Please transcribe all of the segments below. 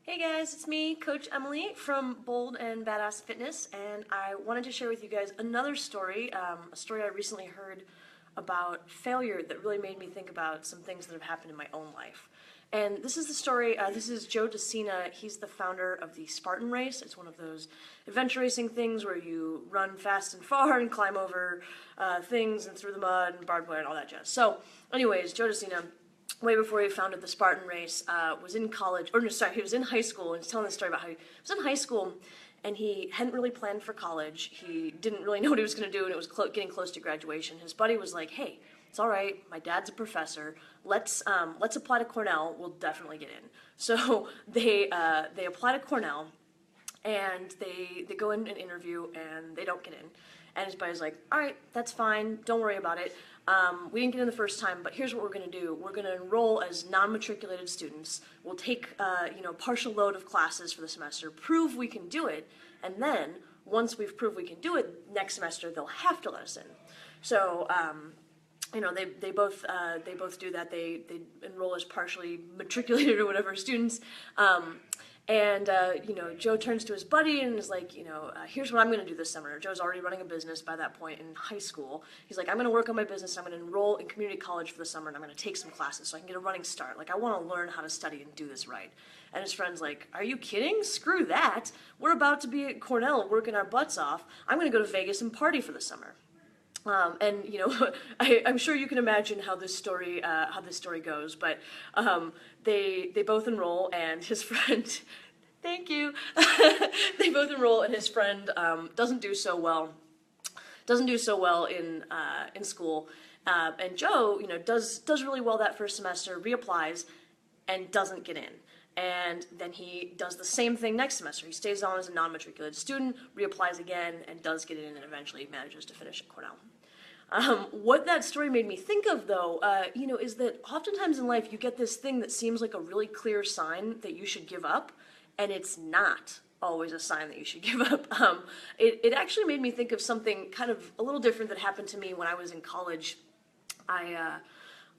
Hey guys, it's me, Coach Emily from Bold and Badass Fitness, and I wanted to share with you guys another story, a story I recently heard about failure that really made me think about some things that have happened in my own life. And this is the story, this is Joe DeCina. He's the founder of the Spartan Race. It's one of those adventure racing things where you run fast and far and climb over things and through the mud and barbed wire and all that jazz. So anyways, Joe DeCina, way before he founded the Spartan Race, was in college, or no, sorry, he was in high school, and he's telling the story about how he was in high school, and he hadn't really planned for college. He didn't really know what he was going to do, and it was getting close to graduation. His buddy was like, hey, it's all right, my dad's a professor, let's apply to Cornell, we'll definitely get in. So they apply to Cornell, and they go in an interview, and they don't get in. And his buddy's like, all right, that's fine, don't worry about it. We didn't get in the first time, but here's what we're going to do. We're going to enroll as non-matriculated students. We'll take partial load of classes for the semester, prove we can do it, and then once we've proved we can do it, next semester they'll have to let us in. So they both do that. They enroll as partially matriculated or whatever students. Joe turns to his buddy and is like, here's what I'm going to do this summer. Joe's already running a business by that point in high school. He's like, I'm going to work on my business. I'm going to enroll in community college for the summer, and I'm going to take some classes so I can get a running start. Like, I want to learn how to study and do this right. And his friend's like, are you kidding? Screw that. We're about to be at Cornell working our butts off. I'm going to go to Vegas and party for the summer. I'm sure you can imagine how this story goes, but they both enroll, and his friend, thank you, they both enroll, and his friend doesn't do so well in school, and Joe, does really well that first semester, reapplies, and doesn't get in. And then he does the same thing next semester. He stays on as a non-matriculated student, reapplies again, and does get in, and eventually manages to finish at Cornell. What that story made me think of, though, is that oftentimes in life you get this thing that seems like a really clear sign that you should give up, and it's not always a sign that you should give up. It actually made me think of something kind of a little different that happened to me when I was in college. I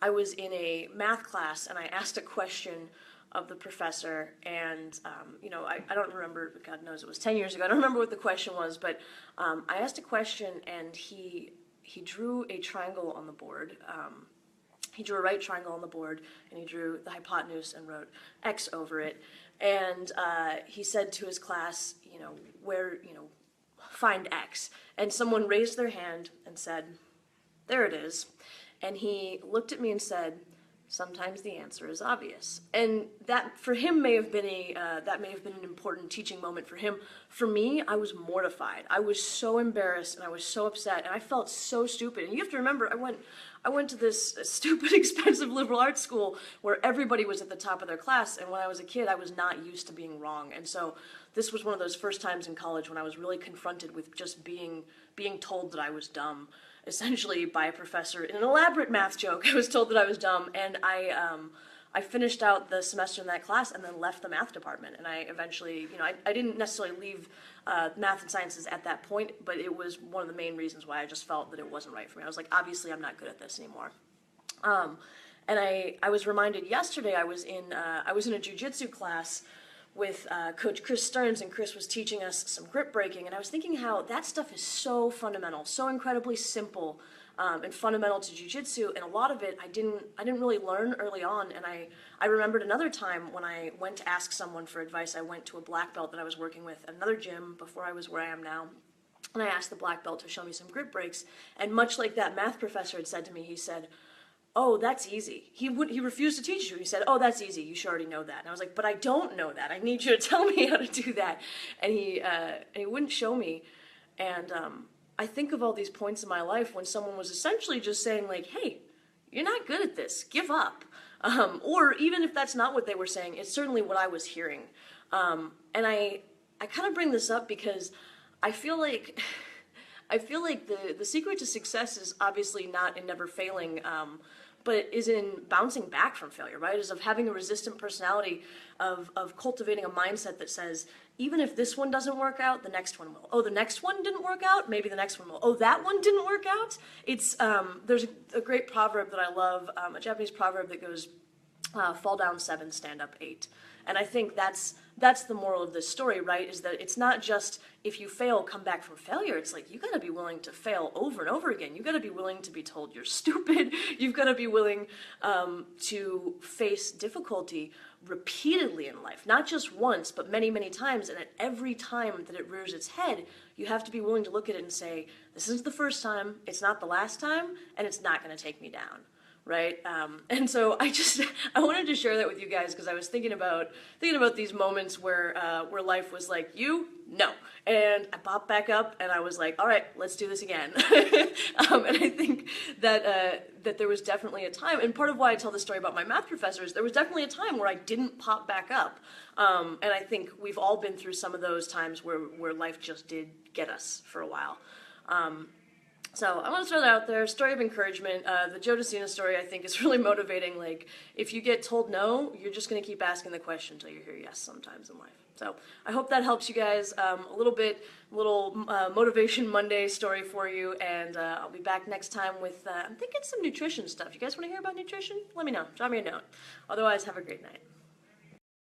was in a math class, and I asked a question of the professor, and I don't remember, God knows it was 10 years ago, I don't remember what the question was, but I asked a question, and he drew a triangle on the board. He drew a right triangle on the board, and he drew the hypotenuse and wrote X over it, and he said to his class, find X, and someone raised their hand and said, there it is, and he looked at me and said, sometimes the answer is obvious. And that, for him, may have been an important teaching moment for him. For me, I was mortified. I was so embarrassed, and I was so upset, and I felt so stupid. And you have to remember, I went to this stupid, expensive liberal arts school where everybody was at the top of their class, and when I was a kid, I was not used to being wrong. And so this was one of those first times in college when I was really confronted with just being told that I was dumb, essentially by a professor in an elaborate math joke. I was told that I was dumb, and I finished out the semester in that class and then left the math department. And I eventually, I didn't necessarily leave math and sciences at that point, but it was one of the main reasons why I just felt that it wasn't right for me. I was like, obviously I'm not good at this anymore. And I was reminded yesterday, I was in a jiu-jitsu class with Coach Chris Stearns, and Chris was teaching us some grip breaking, and I was thinking how that stuff is so fundamental, so incredibly simple and fundamental to jiu-jitsu, and a lot of it I didn't really learn early on. And I remembered another time when I went to ask someone for advice. I went to a black belt that I was working with at another gym before I was where I am now, and I asked the black belt to show me some grip breaks, and much like that math professor had said to me, he said, oh, that's easy. He refused to teach you. He said, oh, that's easy. You should already know that. And I was like, but I don't know that. I need you to tell me how to do that. And he wouldn't show me. And I think of all these points in my life when someone was essentially just saying, like, hey, you're not good at this. Give up. Or even if that's not what they were saying, it's certainly what I was hearing. And I kind of bring this up because I feel like the secret to success is obviously not in never failing, but is in bouncing back from failure, right? Is of having a resistant personality, of cultivating a mindset that says, even if this one doesn't work out, the next one will. Oh, the next one didn't work out? Maybe the next one will. Oh, that one didn't work out? It's, there's a great proverb that I love, a Japanese proverb that goes, fall down 7, stand up 8. And I think that's the moral of this story, right? Is that it's not just if you fail, come back from failure. It's like you gotta be willing to fail over and over again. You gotta be willing to be told you're stupid. You've gotta be willing to face difficulty repeatedly in life, not just once, but many, many times. And at every time that it rears its head, you have to be willing to look at it and say, this isn't the first time, it's not the last time, and it's not gonna take me down. Right, and so I wanted to share that with you guys because I was thinking about these moments where life was like, no, and I popped back up and I was like, all right, let's do this again. And I think that there was definitely a time, and part of why I tell this story about my math professor is there was definitely a time where I didn't pop back up, and I think we've all been through some of those times where life just did get us for a while. So I want to throw that out there, story of encouragement. The Joe DeCina story, I think, is really motivating. Like, if you get told no, you're just going to keep asking the question until you hear yes sometimes in life. So I hope that helps you guys a little Motivation Monday story for you, and I'll be back next time with, I'm thinking some nutrition stuff. You guys want to hear about nutrition? Let me know. Drop me a note. Otherwise, have a great night.